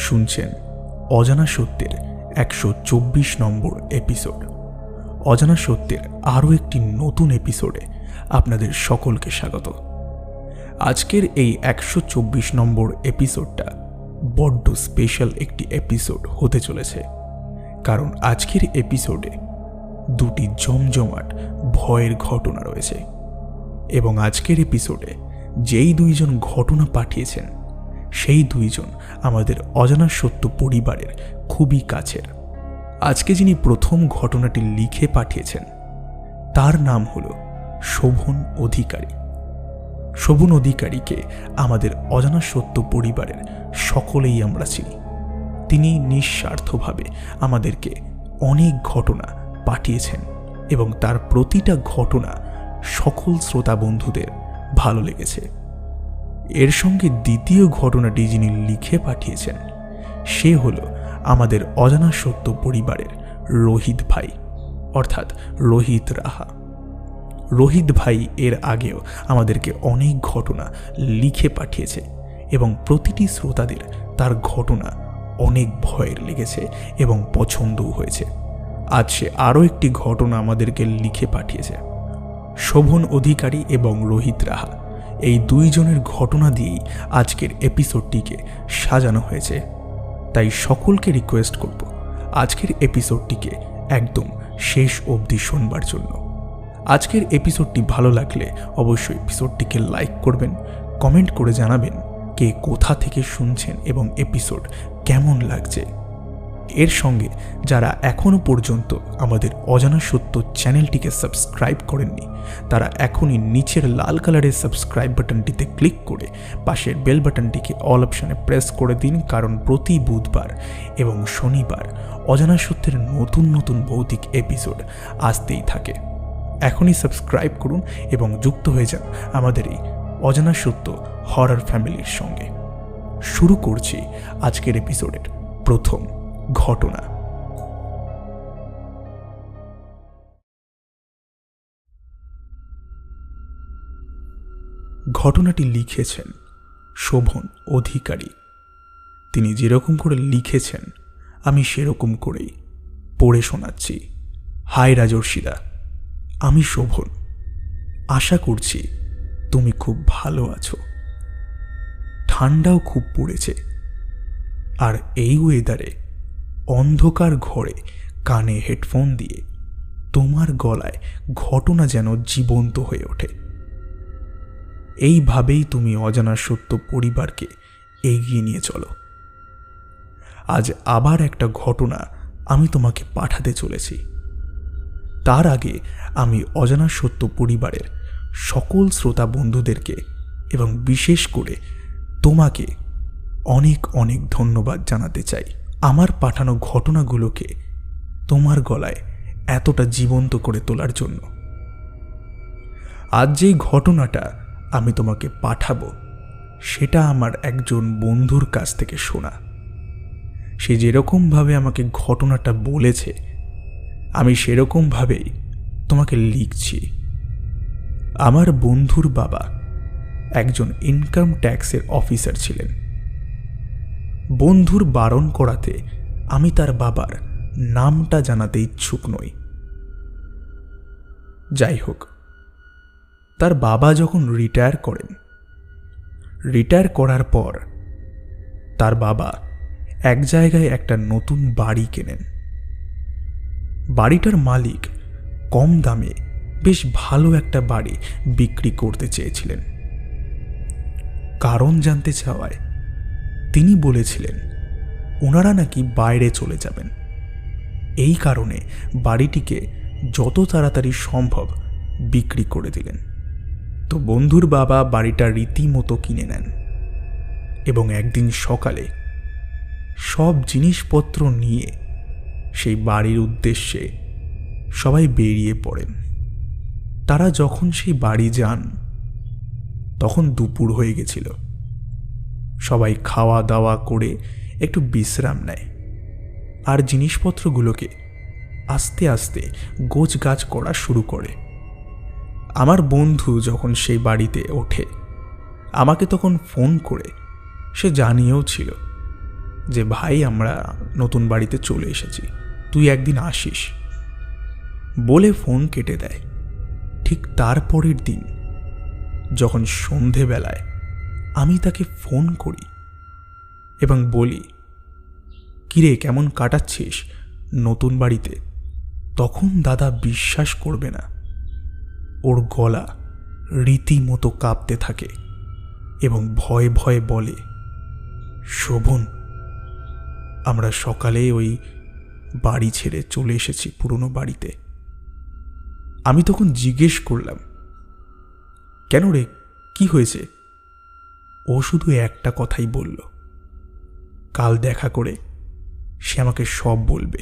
শুনছেন অজানা সত্যের 124 নম্বর এপিসোড। অজানা সত্যের আরও একটি নতুন এপিসোডে আপনাদের সকলকে স্বাগত। আজকের এই 124 নম্বর এপিসোডটা বড্ড স্পেশাল একটি এপিসোড হতে চলেছে, কারণ আজকের এপিসোডে দুটি জমজমাট ভয়ের ঘটনা রয়েছে এবং আজকের এপিসোডে যেই দুইজন ঘটনা পাঠিয়েছেন সেই দুইজন আমাদের অজানা সত্য পরিবারের খুবই কাছের। আজকে যিনি প্রথম ঘটনাটি লিখে পাঠিয়েছেন তার নাম হল শোভন অধিকারী। শোভন অধিকারীকে আমাদের অজানা সত্য পরিবারের সকলেই আমরা চিনি। তিনি নিঃস্বার্থভাবে আমাদেরকে অনেক ঘটনা পাঠিয়েছেন এবং তার প্রতিটা ঘটনা সকল শ্রোতা বন্ধুদের ভালো লেগেছে। এর সঙ্গে দ্বিতীয় ঘটনাটি যিনি লিখে পাঠিয়েছেন সে হল আমাদের অজানা সত্য পরিবারের রোহিত ভাই, অর্থাৎ রোহিত রাহা। রোহিত ভাই এর আগেও আমাদেরকে অনেক ঘটনা লিখে পাঠিয়েছে এবং প্রতিটি শ্রোতাদের তার ঘটনা অনেক ভয়ের লেগেছে এবং পছন্দও হয়েছে। আজ সে আরও একটি ঘটনা আমাদেরকে লিখে পাঠিয়েছে। শোভন অধিকারী এবং রোহিত রাহা এই দুইজনের ঘটনা দিয়েই আজকের এপিসোডটিকে সাজানো হয়েছে। তাই সকলকে রিকোয়েস্ট করব আজকের এপিসোডটিকে একদম শেষ অবধি শোনবার জন্য। আজকের এপিসোডটি ভালো লাগলে অবশ্যই এপিসোডটিকে লাইক করবেন, কমেন্ট করে জানাবেন কে কোথা থেকে শুনছেন এবং এপিসোড কেমন লাগছে। এর সঙ্গে যারা এখনও পর্যন্ত আমাদের অজানা সত্য চ্যানেলটিকে সাবস্ক্রাইব করেননি তারা এখনই নিচের লাল কালারের সাবস্ক্রাইব বাটনটিতে ক্লিক করে পাশের বেল বাটনটিকে অল অপশানে প্রেস করে দিন, কারণ প্রতি বুধবার এবং শনিবার অজানা সত্যের নতুন নতুন ভৌতিক এপিসোড আসতেই থাকে। এখনই সাবস্ক্রাইব করুন এবং যুক্ত হয়ে যান আমাদের এই অজানা সত্য হরর ফ্যামিলির সঙ্গে। শুরু করছি আজকের এপিসোডের প্রথম ঘটনা। ঘটনাটি লিখেছেন শোভন অধিকারী। তিনি যেরকম করে লিখেছেন আমি সেরকম করেই পড়ে শোনাচ্ছি। হাই রাজর্ষিদা, আমি শোভন। আশা করছি তুমি খুব ভালো আছো। ঠান্ডাও খুব পড়েছে, আর এই ওয়েদারে অন্ধকার ঘরে কানে হেডফোন দিয়ে তোমার গলায় ঘটনা যেন জীবন্ত হয়ে ওঠে। এইভাবেই তুমি অজানা সত্য পরিবারকে এগিয়ে নিয়ে চলো। আজ আবার একটা ঘটনা আমি তোমাকে পাঠাতে চলেছি। তার আগে আমি অজানা সত্য পরিবারের সকল শ্রোতা বন্ধুদেরকে এবং বিশেষ করে তোমাকে অনেক অনেক ধন্যবাদ জানাতে চাই আমার পাঠানো ঘটনাগুলোকে তোমার গলায় এতটা জীবন্ত করে তোলার জন্য। আজ যেই ঘটনাটা আমি তোমাকে পাঠাবো সেটা আমার একজন বন্ধুর কাছ থেকে শোনা। সে যেরকমভাবে আমাকে ঘটনাটা বলেছে আমি সেরকমভাবেই তোমাকে লিখছি। আমার বন্ধুর বাবা একজন ইনকাম ট্যাক্সের অফিসার ছিলেন। বন্ধুর বারণ করাতে আমি তার বাবার নামটা জানাতে ইচ্ছুক নই। যাই হোক, তার বাবা যখন রিটায়ার করেন, রিটায়ার করার পর তার বাবা এক জায়গায় একটা নতুন বাড়ি কেনেন। বাড়িটার মালিক কম দামে বেশ ভালো একটা বাড়ি বিক্রি করতে চেয়েছিলেন। কারণ জানতে চাওয়ায় তিনি বলেছিলেন ওনারা নাকি বাইরে চলে যাবেন। এই কারণে বাড়িটিকে যত তাড়াতাড়ি সম্ভব বিক্রি করে দিলেন। তো বন্ধুর বাবা বাড়িটা রীতিমতো কিনে নেন এবং একদিন সকালে সব জিনিসপত্র নিয়ে সেই বাড়ির উদ্দেশ্যে সবাই বেরিয়ে পড়েন। তারা যখন সেই বাড়ি যান তখন দুপুর হয়ে গেছিল। সবাই খাওয়া দাওয়া করে একটু বিশ্রাম নেয় আর জিনিসপত্রগুলোকে আস্তে আস্তে গোছগাছ করা শুরু করে। আমার বন্ধু যখন সেই বাড়িতে ওঠে আমাকে তখন ফোন করে সে জানিয়েও ছিল যে ভাই আমরা নতুন বাড়িতে চলে এসেছি, তুই একদিন আসিস, বলে ফোন কেটে দেয়। ঠিক তারপরের দিন যখন সন্ধেবেলায় আমি তাকে ফোন করি এবং বলি, কিরে কেমন কাটাচ্ছিস নতুন বাড়িতে, তখন দাদা বিশ্বাস করবে না, ওর গলা রীতিমতো কাঁপতে থাকে এবং ভয়ে ভয়ে বলে, শোভন, আমরা সকালে ওই বাড়ি ছেড়ে চলে এসেছি পুরনো বাড়িতে। আমি তখন জিজ্ঞেস করলাম, কেন রে, কি হয়েছে? ও শুধু একটা কথাই বলল, কাল দেখা করে সে আমাকে সব বলবে।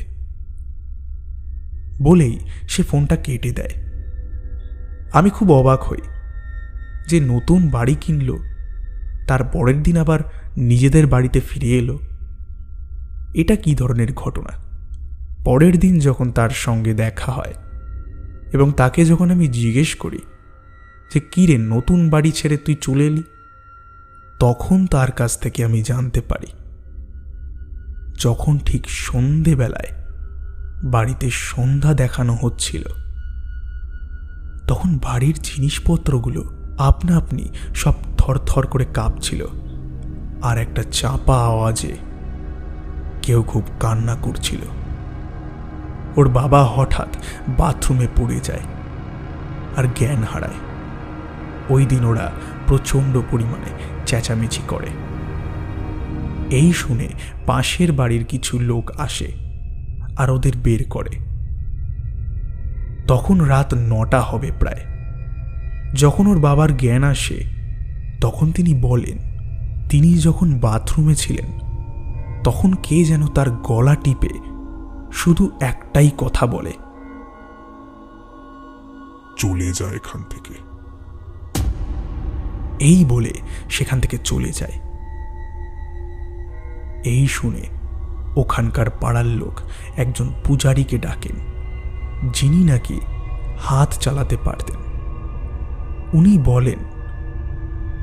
বলেই সে ফোনটা কেটে দেয়। আমি খুব অবাক হই যে নতুন বাড়ি কিনল, তার পরের দিন আবার নিজেদের বাড়িতে ফিরে এলো। এটা কি ধরনের ঘটনা? পরের দিন যখন তার সঙ্গে দেখা হয় এবং তাকে যখন আমি জিজ্ঞেস করি যে কি রে নতুন বাড়ি ছেড়ে তুই চলে এলি, তখন তার কাছ থেকে আমি জানতে পারি যখন ঠিক সন্ধেবেলায় বাড়িতে সন্ধ্যা দেখানো হচ্ছিল, তখন বাড়ির জিনিসপত্রগুলো আপনা আপনি সব থরথর করে কাঁপছিল, আর একটা চাপা আওয়াজে কেউ খুব কান্না করছিল। ওর বাবা হঠাৎ বাথরুমে পড়ে যায় আর জ্ঞান হারায়। ওই দিন ওরা প্রচণ্ড পরিমাণে চেঁচামেচি করে। এই শুনে পাশের বাড়ির কিছু লোক আসে আর ওদের বের করে। তখন রাত 9টা হবে প্রায়। যখন ওর বাবার জ্ঞান আসে তখন তিনি বলেন, তিনি যখন বাথরুমে ছিলেন তখন কে যেন তার গলা টিপে শুধু একটাই কথা বলে, চলে যায় এখান থেকে। এই বলে সেখান থেকে চলে যায়। এই শুনে ওখানকার পাড়ার লোক একজন পূজারীকে ডাকেন, যিনি নাকি হাত চালাতে পারতেন। উনি বলেন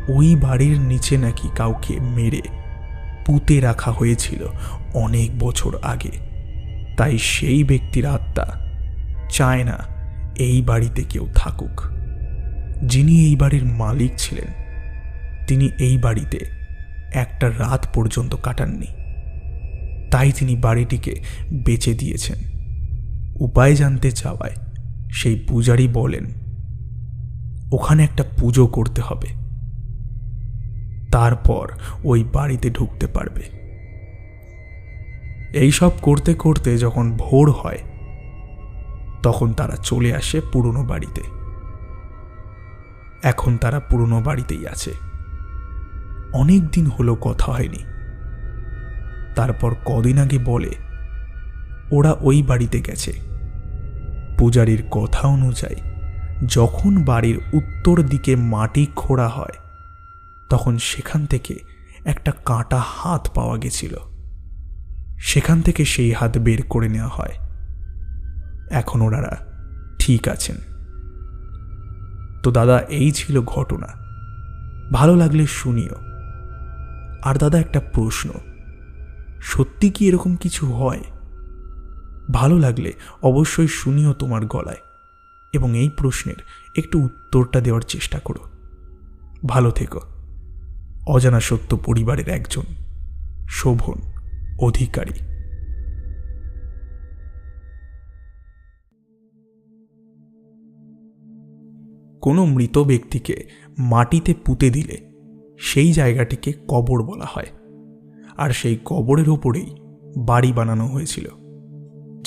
ওই বাড়ির নিচে নাকি কাউকে মেরে পুঁতে রাখা হয়েছিল অনেক বছর আগে, তাই সেই ব্যক্তির আত্মা চায় না এই বাড়িতে কেউ থাকুক। যিনি এই বাড়ির মালিক ছিলেন তিনি এই বাড়িতে একটা রাত পর্যন্ত কাটাননি, তাই তিনি বাড়িটিকে বেচে দিয়েছেন। উপায় জানতে চাওয়ায় সেই পূজারী বলেন ওখানে একটা পুজো করতে হবে, তারপর ওই বাড়িতে ঢুকতে পারবে। এইসব করতে করতে যখন ভোর হয় তখন তারা চলে আসে পুরনো বাড়িতে। এখন তারা পুরনো বাড়িতেই আছে। অনেক দিন হলো কথা হয়নি। তারপর কদিন আগে বলে ওরা ওই বাড়িতে গেছে। পূজারীর কথা অনুযায়ী যখন বাড়ির উত্তর দিকে মাটি খোঁড়া হয় তখন সেখান থেকে একটা কাঁটা হাত পাওয়া গেছিল। সেখান থেকে সেই হাত বের করে নেওয়া হয়। এখন ওনারা ঠিক আছেন। তো দাদা, এই ছিল ঘটনা। ভালো লাগলে শুনিও। আর দাদা, একটা প্রশ্ন, সত্যি কি এরকম কিছু হয়? ভালো লাগলে অবশ্যই শুনিও তোমার গলায়, এবং এই প্রশ্নের একটু উত্তরটা দেওয়ার চেষ্টা করো। ভালো থেকো। অজানা সত্য পরিবারের একজন, শোভন অধিকারী। কোনো মৃত ব্যক্তিকে মাটিতে পুঁতে দিলে সেই জায়গাটিকে কবর বলা হয়, আর সেই কবরের ওপরেই বাড়ি বানানো হয়েছিল,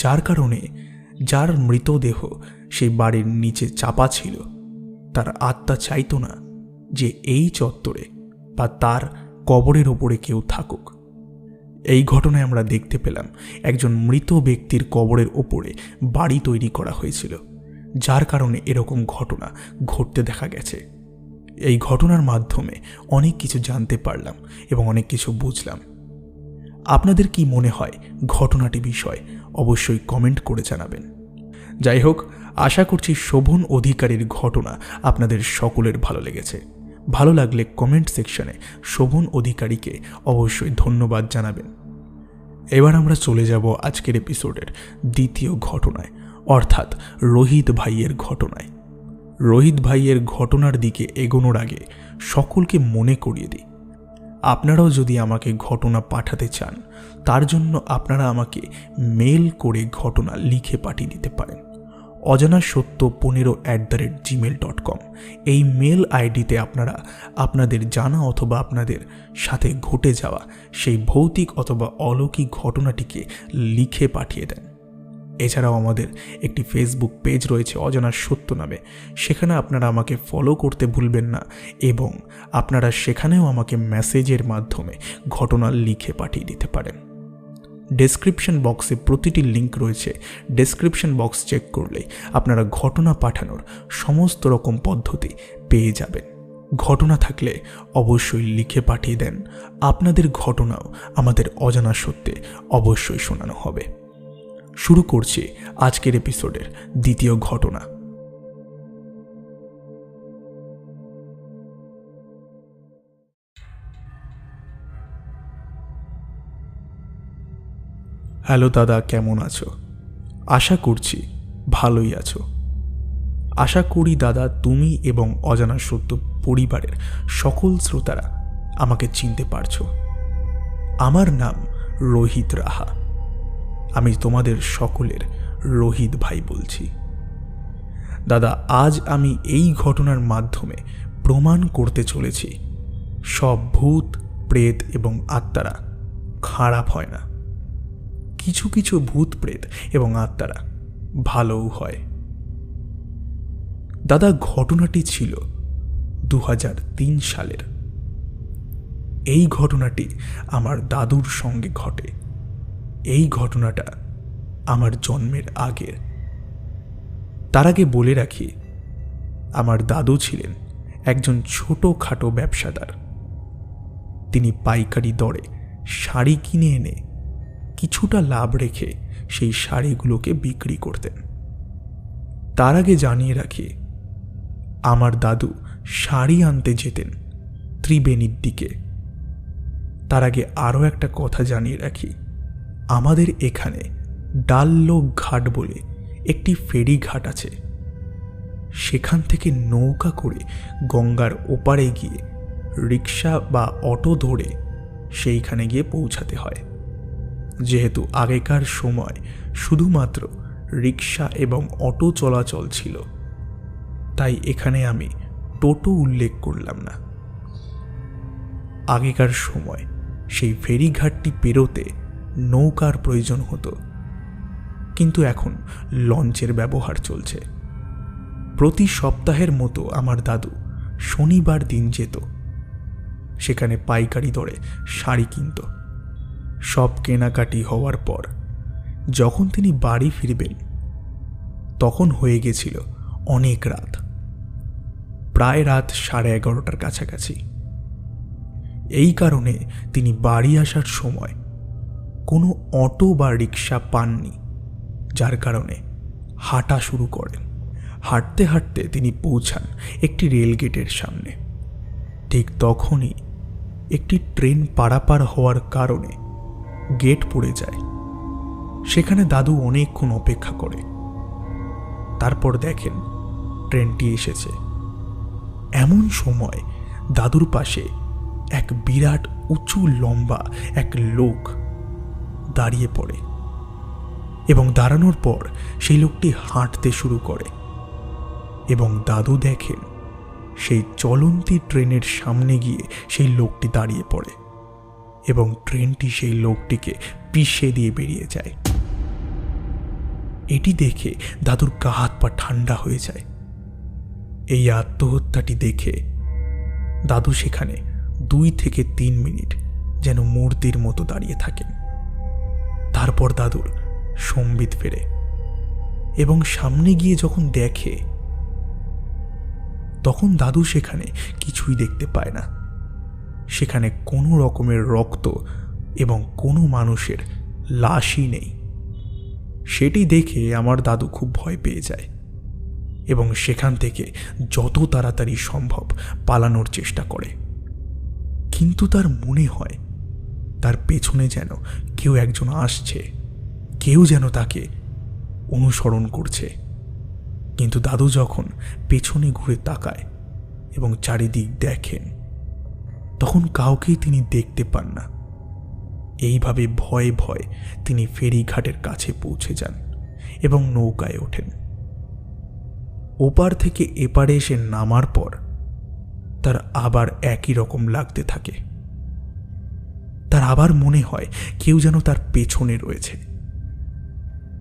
যার কারণে যার মৃতদেহ সেই বাড়ির নিচে চাপা ছিল তার আত্মা চাইতো না যে এই চত্বরে বা তার কবরের ওপরে কেউ থাকুক। এই ঘটনায় আমরা দেখতে পেলাম একজন মৃত ব্যক্তির কবরের ওপরে বাড়ি তৈরি করা হয়েছিল, যার কারণে এরকম ঘটনা ঘটতে দেখা গেছে। এই ঘটনার মাধ্যমে অনেক কিছু জানতে পারলাম এবং অনেক কিছু বুঝলাম। আপনাদের কি মনে হয় ঘটনাটি বিষয় অবশ্যই কমেন্ট করে জানাবেন। যাই হোক, আশা করছি শোভন অধিকারীর ঘটনা আপনাদের সকলের ভালো লেগেছে। ভালো লাগলে কমেন্ট সেকশনে শোভন অধিকারীকে অবশ্যই ধন্যবাদ জানাবেন। এবার আমরা চলে যাব আজকের এপিসোডের দ্বিতীয় ঘটনায়, অর্থাৎ রোহিত ভাইয়ের ঘটনায়। রোহিত ভাইয়ের ঘটনার দিকে এগোনোর আগে সকলকে মনে করিয়ে দিই, আপনারাও যদি আমাকে ঘটনা পাঠাতে চান তার জন্য আপনারা আমাকে মেল করে ঘটনা লিখে পাঠিয়ে দিতে পারেন। অজানাসত্য15@gmail.com এই মেল আইডিতে আপনারা আপনাদের জানা অথবা আপনাদের সাথে ঘটে যাওয়া সেই ভৌতিক অথবা অলৌকিক ঘটনাটিকে লিখে পাঠিয়ে দেন। এছাড়াও আমাদের একটি ফেসবুক পেজ রয়েছে অজানা সত্য নামে, সেখানে আপনারা আমাকে ফলো করতে ভুলবেন না এবং আপনারা সেখানেও আমাকে মেসেজের মাধ্যমে ঘটনা লিখে পাঠিয়ে দিতে পারেন। ডেসক্রিপশন বক্সে প্রতিটি লিঙ্ক রয়েছে, ডেসক্রিপশন বক্স চেক করলেই আপনারা ঘটনা পাঠানোর সমস্ত রকম পদ্ধতি পেয়ে যাবেন। ঘটনা থাকলে অবশ্যই লিখে পাঠিয়ে দেন, আপনাদের ঘটনাও আমাদের অজানা সত্যে অবশ্যই শোনানো হবে। শুরু করছি আজকের এপিসোডের দ্বিতীয় ঘটনা। হ্যালো দাদা, কেমন আছো? আশা করছি ভালোই আছো। আশা করি দাদা তুমি এবং অজানা সত্য পরিবারের সকল শ্রোতারা আমাকে চিনতে পারছো। আমার নাম রোহিত রাহা। আমি তোমাদের সকলের রোহিত ভাই বলছি। দাদা, আজ আমি এই ঘটনার মাধ্যমে প্রমাণ করতে চলেছি সব ভূত, প্রেত এবং আত্মারা খারাপ হয় না। কিছু কিছু ভূত, প্রেত এবং আত্মারা ভালোও হয়। দাদা, ঘটনাটি ছিল 2003 সালের। এই ঘটনাটি আমার দাদুর সঙ্গে ঘটে। এই ঘটনাটা আমার জন্মের আগের। তার আগে বলে রাখি, আমার দাদু ছিলেন একজন ছোটোখাটো ব্যবসাদার। তিনি পাইকারি দরে শাড়ি কিনে এনে কিছুটা লাভ রেখে সেই শাড়িগুলোকে বিক্রি করতেন। তার আগে জানিয়ে রাখি, আমার দাদু শাড়ি আনতে যেতেন ত্রিবেণীর দিকে। তার আগে আরও একটা কথা জানিয়ে রাখি, আমাদের এখানে ডাললোক ঘাট বলে একটি ফেরি ঘাট আছে। সেখান থেকে নৌকা করে গঙ্গার ওপারে গিয়ে রিক্সা বা অটো ধরে সেইখানে গিয়ে পৌঁছাতে হয়। যেহেতু আগেকার সময় শুধুমাত্র রিক্সা এবং অটো চলাচল ছিল, তাই এখানে আমি টোটো উল্লেখ করলাম না। আগেকার সময় সেই ফেরিঘাটটি পেরোতে নৌকার প্রয়োজন হতো, কিন্তু এখন লঞ্চের ব্যবহার চলছে। প্রতি সপ্তাহের মতো আমার দাদু শনিবার দিন যেত, সেখানে পাইকারি দরে শাড়ি কিনত। সব কেনাকাটি হওয়ার পর যখন তিনি বাড়ি ফিরবেন তখন হয়ে গেছিল অনেক রাত, প্রায় রাত 11:30টার কাছাকাছি। এই কারণে তিনি বাড়ি আসার সময় কোনো অটো বা রিক্সা পাননি, যার কারণে হাঁটা শুরু করেন। হাঁটতে হাঁটতে তিনি পৌঁছান একটি রেলগেটের সামনে। ঠিক তখনই একটি ট্রেন পারাপার হওয়ার কারণে গেট পড়ে যায়। সেখানে দাদু অনেকক্ষণ অপেক্ষা করে। তারপর দেখেন ট্রেনটি এসেছে। এমন সময় দাদুর পাশে এক বিরাট উঁচু লম্বা এক লোক দাঁড়িয়ে পড়ে এবং দাঁড়ানোর পর সেই লোকটি হাঁটতে শুরু করে এবং দাদু দেখেন সেই চলন্তি ট্রেনের সামনে গিয়ে সেই লোকটি দাঁড়িয়ে পড়ে এবং ট্রেনটি সেই লোকটিকে পিষে দিয়ে বেরিয়ে যায়। এটি দেখে দাদুর গা হাত পা ঠান্ডা হয়ে যায়। এই আত্মহত্যাটি দেখে দাদু সেখানে 2 থেকে 3 মিনিট যেন মূর্তির মতো দাঁড়িয়ে থাকেন। তারপর দাদুর সম্বিত ফেরে এবং সামনে গিয়ে যখন দেখে তখন দাদু সেখানে কিছুই দেখতে পায় না। সেখানে কোনো রকমের রক্ত এবং কোনো মানুষের লাশই নেই। সেটি দেখে আমার দাদু খুব ভয় পেয়ে যায় এবং সেখান থেকে যত তাড়াতাড়ি সম্ভব পালানোর চেষ্টা করে। কিন্তু তার মনে হয় তার পেছনে যেন কেউ একজন আসছে, কেউ যেন তাকে অনুসরণ করছে। কিন্তু দাদু যখন পেছনে ঘুরে তাকায় এবং চারিদিক দেখেন, তখন কাউকেই তিনি দেখতে পান না। এইভাবে ভয়ে ভয়ে তিনি ফেরিঘাটের কাছে পৌঁছে যান এবং নৌকায় ওঠেন। ওপার থেকে এপারে এসে নামার পর তার আবার একই রকম লাগতে থাকে। তার আবার মনে হয় কেউ যেন তার পেছনে রয়েছে,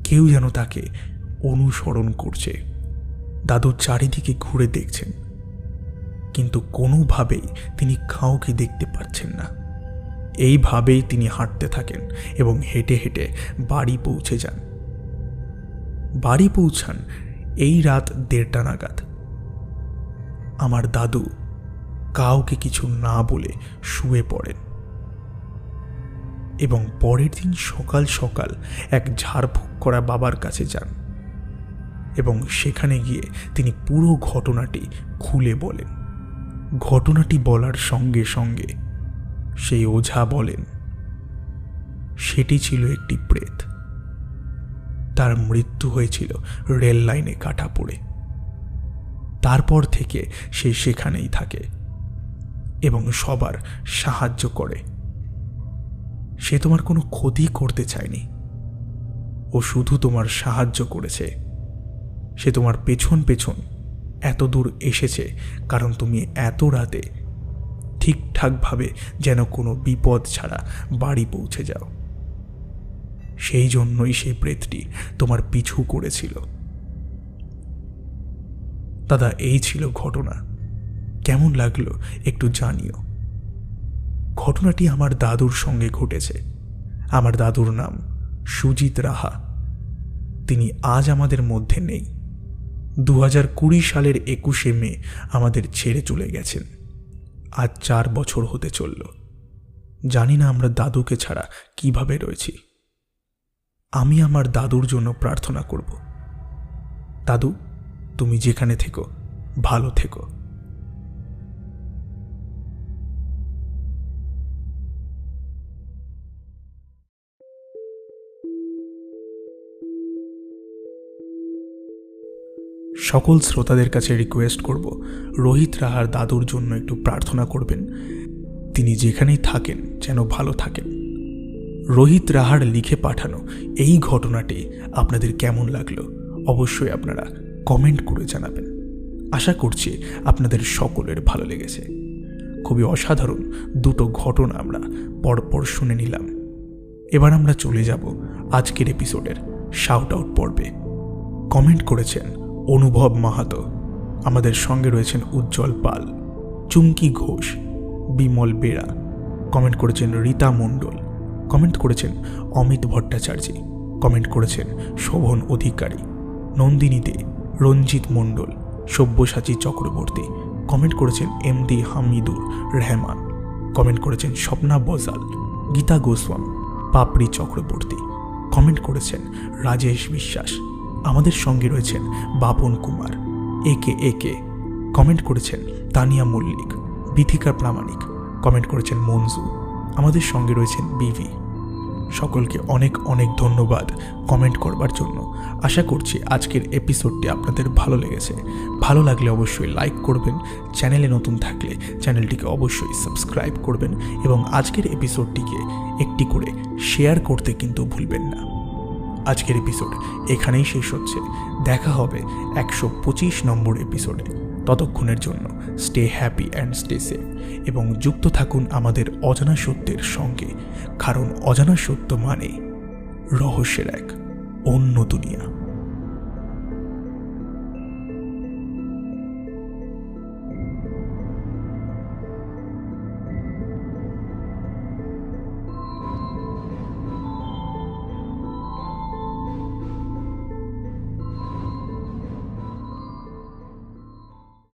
কেউ যেন তাকে অনুসরণ করছে। দাদু চারিদিকে ঘুরে দেখছেন, কিন্তু কোনোভাবেই তিনি কাউকে দেখতে পাচ্ছেন না। এইভাবেই তিনি হাঁটতে থাকেন এবং হেঁটে হেঁটে বাড়ি পৌঁছে যান। বাড়ি পৌঁছান এই রাত 1:30 নাগাদ। আমার দাদু কাউকে কিছু না বলে শুয়ে পড়েন এবং পরের দিন সকাল সকাল এক ঝাড়ফুঁক করা বাবার কাছে যান এবং সেখানে গিয়ে তিনি পুরো ঘটনাটি খুলে বলেন। ঘটনাটি বলার সঙ্গে সঙ্গে সেই ওঝা বলেন, সেটি ছিল একটি প্রেত। তার মৃত্যু হয়েছিল রেল লাইনে কাটা পড়ে। তারপর থেকে সে সেখানেই থাকে এবং সবার সাহায্য করে। সে তোমার কোনো ক্ষতি করতে চায়নি, ও শুধু তোমার সাহায্য করেছে। সে তোমার পেছন পেছন এত দূর এসেছে কারণ তুমি এত রাতে ঠিকঠাকভাবে যেন কোনো বিপদ ছাড়া বাড়ি পৌঁছে যাও। সেই জন্যই সেই প্রেতটি তোমার পিছু করেছিল। দাদা, এই ছিল ঘটনা। কেমন লাগলো একটু জানিও। ঘটনাটি আমার দাদুর সঙ্গে ঘটেছে। আমার দাদুর নাম সুজিত রাহা। তিনি আজ আমাদের মধ্যে নেই। 2020 সালের 21শে মে আমাদের ছেড়ে চলে গেছেন। আজ 4 বছর হতে চলল। জানি না আমরা দাদুকে ছাড়া কিভাবে রয়েছি। আমি আমার দাদুর জন্য প্রার্থনা করব। দাদু, তুমি যেখানে থেকো ভালো থেকো। সকল শ্রোতাদের কাছে রিকোয়েস্ট করব, রোহিত রাহার দাদুর জন্য একটু প্রার্থনা করবেন। তিনি যেখানেই থাকেন যেন ভালো থাকেন। রোহিত রাহার লিখে পাঠানো এই ঘটনাটি আপনাদের কেমন লাগলো অবশ্যই আপনারা কমেন্ট করে জানাবেন। আশা করছি আপনাদের সকলের ভালো লেগেছে। খুবই অসাধারণ দুটো ঘটনা আমরা পরপর শুনে নিলাম। এবার আমরা চলে যাব আজকের এপিসোডের শাউট আউট পর্বে। কমেন্ট করেছেন অনুভব মাহাতো, আমাদের সঙ্গে রয়েছেন উজ্জ্বল পাল, চুমকি ঘোষ, বিমল বেরা, কমেন্ট করেছেন রীতা মণ্ডল, কমেন্ট করেছেন অমিত ভট্টাচার্য, কমেন্ট করেছেন শোভন অধিকারী, নন্দিনী দে, রঞ্জিত মণ্ডল, সব্যসাচী চক্রবর্তী, কমেন্ট করেছেন এমডি হামিদুর রহমান, কমেন্ট করেছেন স্বপ্না বজাল, গীতা গোস্বামী, পাপড়ি চক্রবর্তী, কমেন্ট করেছেন রাজেশ বিশ্বাস, আমাদের সঙ্গে রয়েছেন বাপন কুমার, একে, কমেন্ট করেছেন তানিয়া মল্লিক, বিথিকা প্রামাণিক, কমেন্ট করেছেন মঞ্জু, আমাদের সঙ্গে রয়েছেন বিভি। সকলকে অনেক অনেক ধন্যবাদ কমেন্ট করবার জন্য। আশা করছি আজকের এপিসোডটি আপনাদের ভালো লেগেছে। ভালো লাগলে অবশ্যই লাইক করবেন, চ্যানেলে নতুন থাকলে চ্যানেলটিকে অবশ্যই সাবস্ক্রাইব করবেন এবং আজকের এপিসোডটিকে একটি করে শেয়ার করতে কিন্তু ভুলবেন না। আজকের এপিসোড এখানেই শেষ হচ্ছে। দেখা হবে 125 নম্বর এপিসোডে। ততক্ষণের জন্য stay happy and stay safe এবং যুক্ত থাকুন আমাদের অজানা সত্যের সঙ্গে, কারণ অজানা সত্য মানে রহস্যের এক অন্য দুনিয়া।